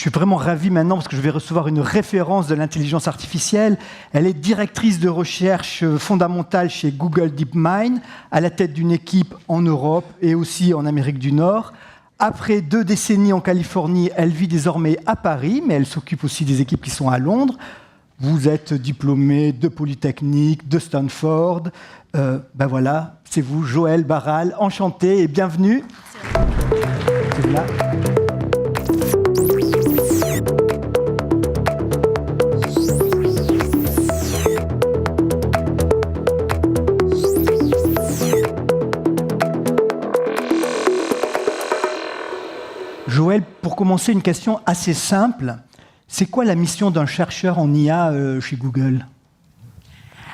suis vraiment ravi maintenant parce que je vais recevoir une référence de l'intelligence artificielle. Elle est directrice de recherche fondamentale chez Google DeepMind, à la tête d'une équipe en Europe et aussi en Amérique du Nord. Après 2 décennies en Californie, elle vit désormais à Paris, mais elle s'occupe aussi des équipes qui sont à Londres. Vous êtes diplômé de Polytechnique, de Stanford. Ben voilà, c'est vous, Joëlle Barral. Enchantée et bienvenue. C'est là. Joëlle, pour commencer, une question assez simple. C'est quoi la mission d'un chercheur en IA chez Google ?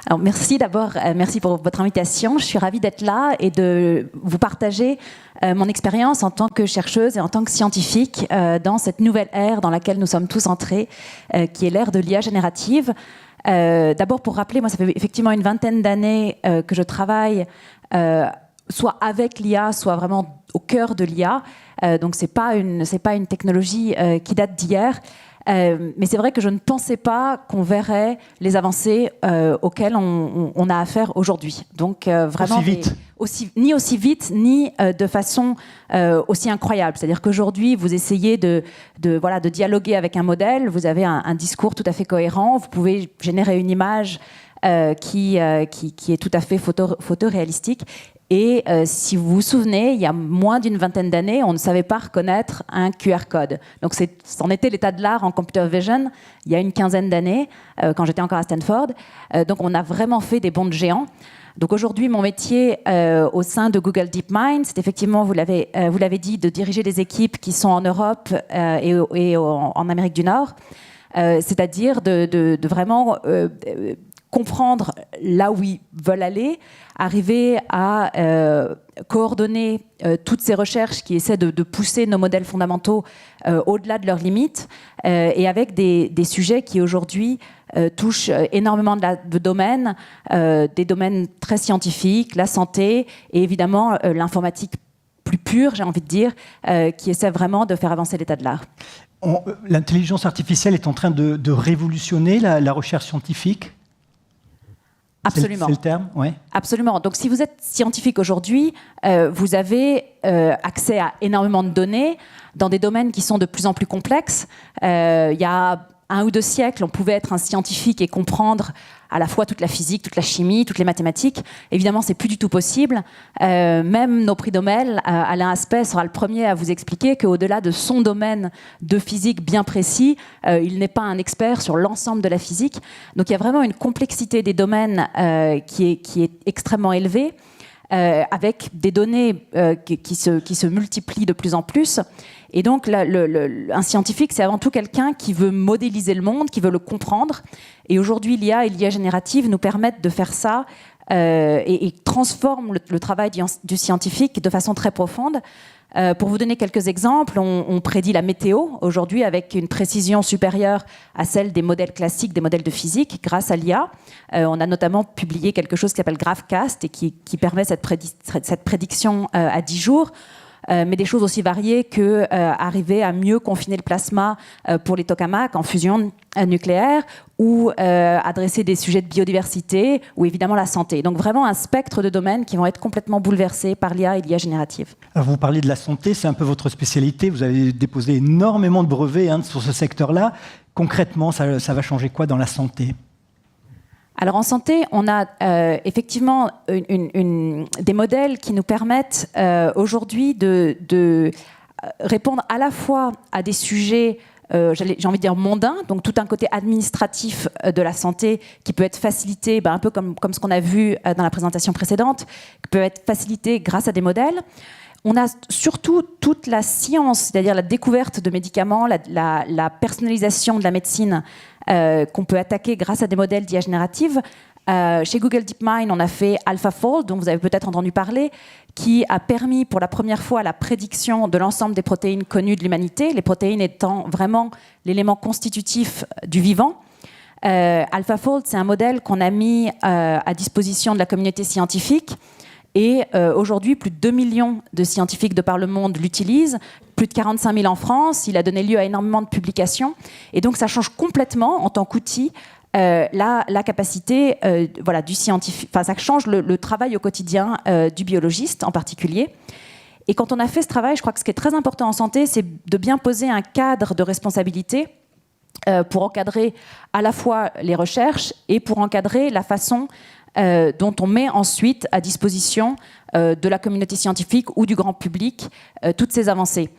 Alors, merci d'abord, merci pour votre invitation. Je suis ravie d'être là et de vous partager mon expérience en tant que chercheuse et en tant que scientifique dans cette nouvelle ère dans laquelle nous sommes tous entrés, qui est l'ère de l'IA générative. D'abord, pour rappeler, moi, ça fait effectivement une vingtaine d'années que je travaille soit avec l'IA, soit vraiment au cœur de l'IA. Donc, c'est pas une technologie qui date d'hier. Mais c'est vrai que je ne pensais pas qu'on verrait les avancées auxquelles on a affaire aujourd'hui. Donc vraiment ni aussi vite, ni de façon aussi incroyable. C'est-à-dire qu'aujourd'hui, vous essayez de dialoguer avec un modèle, vous avez un discours tout à fait cohérent, vous pouvez générer une image qui est tout à fait photoréalistique. Et si vous vous souvenez, il y a moins d'une vingtaine d'années, on ne savait pas reconnaître un QR code. Donc c'en était l'état de l'art en computer vision il y a une quinzaine d'années, quand j'étais encore à Stanford. Donc on a vraiment fait des bonds de géants. Donc aujourd'hui, mon métier au sein de Google DeepMind, c'est effectivement, vous l'avez dit, de diriger des équipes qui sont en Europe et en Amérique du Nord. C'est-à-dire de vraiment comprendre là où ils veulent aller, arriver à coordonner toutes ces recherches qui essaient de pousser nos modèles fondamentaux au-delà de leurs limites, et avec des sujets qui aujourd'hui touchent énormément de domaines, des domaines très scientifiques, la santé et évidemment l'informatique plus pure, j'ai envie de dire, qui essaie vraiment de faire avancer l'état de l'art. L'intelligence artificielle est en train de révolutionner la recherche scientifique ? Absolument. C'est le terme, ouais. Absolument. Donc, si vous êtes scientifique aujourd'hui, vous avez accès à énormément de données dans des domaines qui sont de plus en plus complexes. Il y a 1 ou 2 siècles, on pouvait être un scientifique et comprendre à la fois toute la physique, toute la chimie, toutes les mathématiques. Évidemment, c'est plus du tout possible. Même nos prix Nobel, Alain Aspect sera le premier à vous expliquer qu'au-delà de son domaine de physique bien précis, il n'est pas un expert sur l'ensemble de la physique. Donc il y a vraiment une complexité des domaines qui est extrêmement élevée, avec des données qui se multiplient de plus en plus. Et donc, un scientifique, c'est avant tout quelqu'un qui veut modéliser le monde, qui veut le comprendre. Et aujourd'hui, l'IA et l'IA générative nous permettent de faire ça et transforment le travail du scientifique de façon très profonde. Pour vous donner quelques exemples, on prédit la météo aujourd'hui avec une précision supérieure à celle des modèles classiques, des modèles de physique, grâce à l'IA. On a notamment publié quelque chose qui s'appelle GraphCast et qui permet cette prédiction à 10 jours. Mais des choses aussi variées que arriver à mieux confiner le plasma pour les tokamaks en fusion nucléaire, ou adresser des sujets de biodiversité, ou évidemment la santé. Donc vraiment un spectre de domaines qui vont être complètement bouleversés par l'IA et l'IA générative. Alors vous parlez de la santé, c'est un peu votre spécialité. Vous avez déposé énormément de brevets sur ce secteur-là. Concrètement, ça va changer quoi dans la santé ? Alors en santé, on a effectivement des modèles qui nous permettent aujourd'hui de répondre à la fois à des sujets, j'ai envie de dire mondains, donc tout un côté administratif de la santé qui peut être facilité, un peu comme ce qu'on a vu dans la présentation précédente, qui peut être facilité grâce à des modèles. On a surtout toute la science, c'est-à-dire la découverte de médicaments, la personnalisation de la médecine qu'on peut attaquer grâce à des modèles d'IA générative. Chez Google DeepMind, on a fait AlphaFold, dont vous avez peut-être entendu parler, qui a permis pour la première fois la prédiction de l'ensemble des protéines connues de l'humanité, les protéines étant vraiment l'élément constitutif du vivant. AlphaFold, c'est un modèle qu'on a mis à disposition de la communauté scientifique. Et aujourd'hui, plus de 2 millions de scientifiques de par le monde l'utilisent, plus de 45 000 en France, il a donné lieu à énormément de publications, et donc ça change complètement en tant qu'outil la capacité du scientifique, enfin ça change le travail au quotidien du biologiste en particulier. Et quand on a fait ce travail, je crois que ce qui est très important en santé, c'est de bien poser un cadre de responsabilité pour encadrer à la fois les recherches et pour encadrer la façon dont on met ensuite à disposition de la communauté scientifique ou du grand public toutes ces avancées.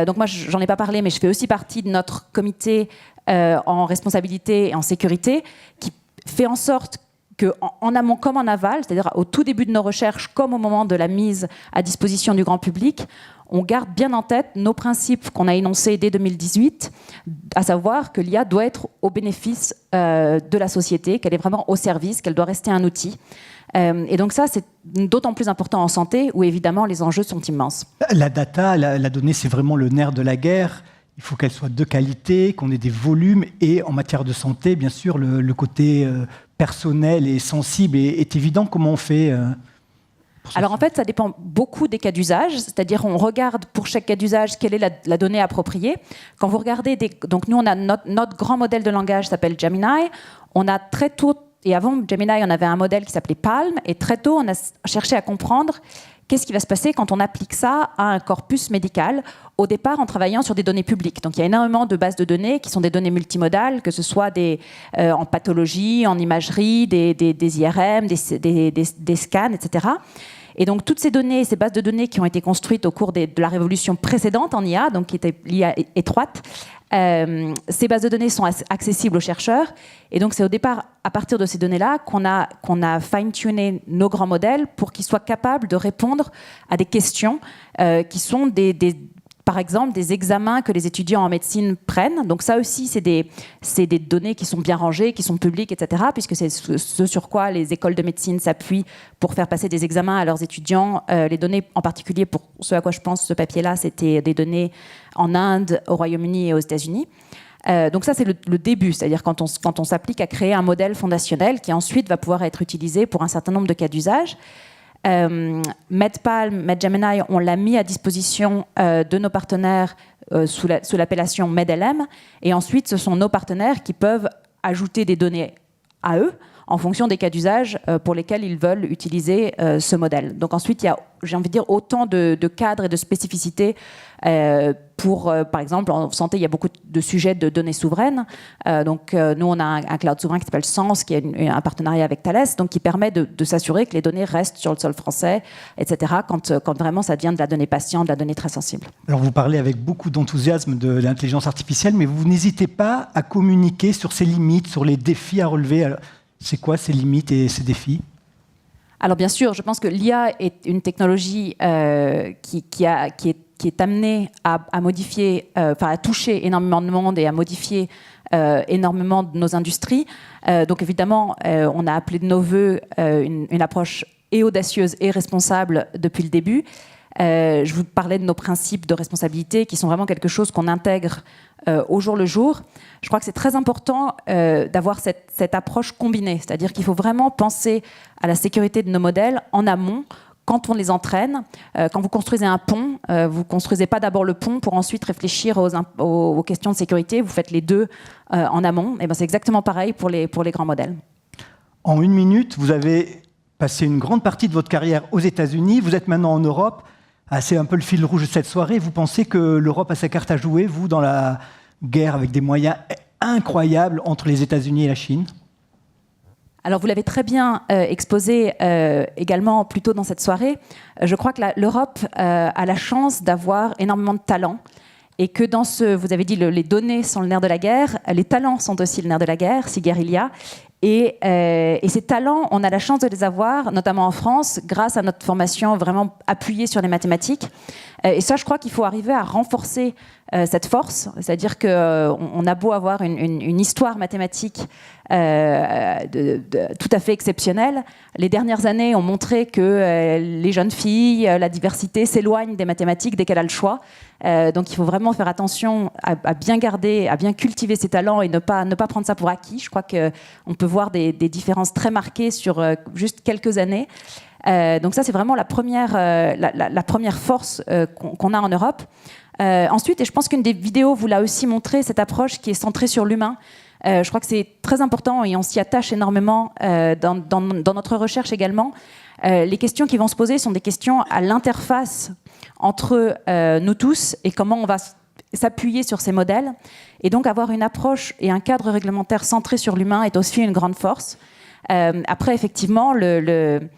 Donc moi, j'en ai pas parlé, mais je fais aussi partie de notre comité en responsabilité et en sécurité qui fait en sorte qu'en amont comme en aval, c'est-à-dire au tout début de nos recherches comme au moment de la mise à disposition du grand public, on garde bien en tête nos principes qu'on a énoncés dès 2018, à savoir que l'IA doit être au bénéfice de la société, qu'elle est vraiment au service, qu'elle doit rester un outil. Et donc ça, c'est d'autant plus important en santé, où évidemment les enjeux sont immenses. La data, la donnée, c'est vraiment le nerf de la guerre. Il faut qu'elle soit de qualité, qu'on ait des volumes. Et en matière de santé, bien sûr, le côté personnel et sensible est évident. Comment on fait Alors en fait, ça dépend beaucoup des cas d'usage, c'est-à-dire on regarde pour chaque cas d'usage quelle est la donnée appropriée. Quand vous regardez, donc nous on a notre grand modèle de langage s'appelle Gemini, on a très tôt, et avant Gemini on avait un modèle qui s'appelait Palm, et très tôt on a cherché à comprendre qu'est-ce qui va se passer quand on applique ça à un corpus médical, au départ en travaillant sur des données publiques. Donc il y a énormément de bases de données qui sont des données multimodales, que ce soit en pathologie, en imagerie, des IRM, des scans, etc. Et donc toutes ces données, ces bases de données qui ont été construites au cours de la révolution précédente en IA, donc qui était l'IA étroite, ces bases de données sont accessibles aux chercheurs. Et donc c'est au départ, à partir de ces données-là, qu'on a fine-tuné nos grands modèles pour qu'ils soient capables de répondre à des questions qui sont par exemple, des examens que les étudiants en médecine prennent. Donc ça aussi, c'est des données qui sont bien rangées, qui sont publiques, etc., puisque c'est ce sur quoi les écoles de médecine s'appuient pour faire passer des examens à leurs étudiants. Les données, en particulier, pour ce à quoi je pense, ce papier-là, c'était des données en Inde, au Royaume-Uni et aux États-Unis. Donc ça, c'est le début, c'est-à-dire quand on s'applique à créer un modèle fondationnel qui ensuite va pouvoir être utilisé pour un certain nombre de cas d'usage. MedPalm, MedGemini, on l'a mis à disposition de nos partenaires sous l'appellation MedLM, et ensuite ce sont nos partenaires qui peuvent ajouter des données à eux en fonction des cas d'usage pour lesquels ils veulent utiliser ce modèle. Donc ensuite, il y a, j'ai envie de dire, autant de cadres et de spécificités par exemple, en santé, il y a beaucoup de sujets de données souveraines. Donc nous, on a un cloud souverain qui s'appelle Sens, qui est un partenariat avec Thales, donc qui permet de s'assurer que les données restent sur le sol français, etc., quand vraiment ça devient de la donnée patient, de la donnée très sensible. Alors vous parlez avec beaucoup d'enthousiasme de l'intelligence artificielle, mais vous n'hésitez pas à communiquer sur ses limites, sur les défis à relever. Alors, c'est quoi ces limites et ces défis ? Alors bien sûr, je pense que l'IA est une technologie qui est amenée à modifier, à toucher énormément de monde et à modifier énormément de nos industries. Donc évidemment, on a appelé de nos voeux une approche et audacieuse et responsable depuis le début. Je vous parlais de nos principes de responsabilité qui sont vraiment quelque chose qu'on intègre au jour le jour. Je crois que c'est très important d'avoir cette approche combinée, c'est-à-dire qu'il faut vraiment penser à la sécurité de nos modèles en amont, quand on les entraîne. Quand vous construisez un pont, vous ne construisez pas d'abord le pont pour ensuite réfléchir aux questions de sécurité, vous faites les deux en amont. Et ben c'est exactement pareil pour les grands modèles. En 1 minute, vous avez passé une grande partie de votre carrière aux États-Unis, vous êtes maintenant en Europe. C'est un peu le fil rouge de cette soirée. Vous pensez que l'Europe a sa carte à jouer, vous, dans la guerre avec des moyens incroyables entre les États-Unis et la Chine ? Alors, vous l'avez très bien exposé également plus tôt dans cette soirée. Je crois que l'Europe a la chance d'avoir énormément de talents et que vous avez dit, les données sont le nerf de la guerre, les talents sont aussi le nerf de la guerre, si guerre il y a. Et ces talents, on a la chance de les avoir, notamment en France, grâce à notre formation vraiment appuyée sur les mathématiques. Et ça, je crois qu'il faut arriver à renforcer cette force. C'est-à-dire qu'on a beau avoir une histoire mathématique tout à fait exceptionnelle. Les dernières années ont montré que les jeunes filles, la diversité s'éloignent des mathématiques dès qu'elle a le choix. Donc il faut vraiment faire attention à bien garder, à bien cultiver ses talents et ne pas prendre ça pour acquis. Je crois qu'on peut voir des différences très marquées sur juste quelques années. Donc ça, c'est vraiment la première force qu'on a en Europe. Ensuite, et je pense qu'une des vidéos vous l'a aussi montré, cette approche qui est centrée sur l'humain. Je crois que c'est très important et on s'y attache énormément dans notre recherche également. Les questions qui vont se poser sont des questions à l'interface entre nous tous et comment on va s'appuyer sur ces modèles. Et donc avoir une approche et un cadre réglementaire centré sur l'humain est aussi une grande force. Après, effectivement, les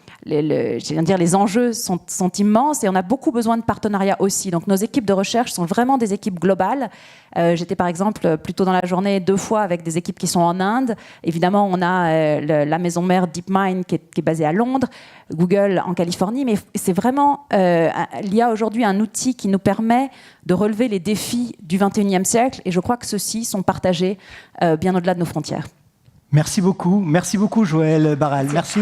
enjeux sont immenses et on a beaucoup besoin de partenariats aussi. Donc nos équipes de recherche sont vraiment des équipes globales. J'étais par exemple plutôt dans la journée 2 fois avec des équipes qui sont en Inde. Évidemment, on a la maison mère DeepMind qui est basée à Londres, Google en Californie, mais c'est vraiment, il y a aujourd'hui un outil qui nous permet de relever les défis du 21e siècle et je crois que ceux-ci sont partagés bien au-delà de nos frontières. Merci beaucoup, Joël Barral. Merci.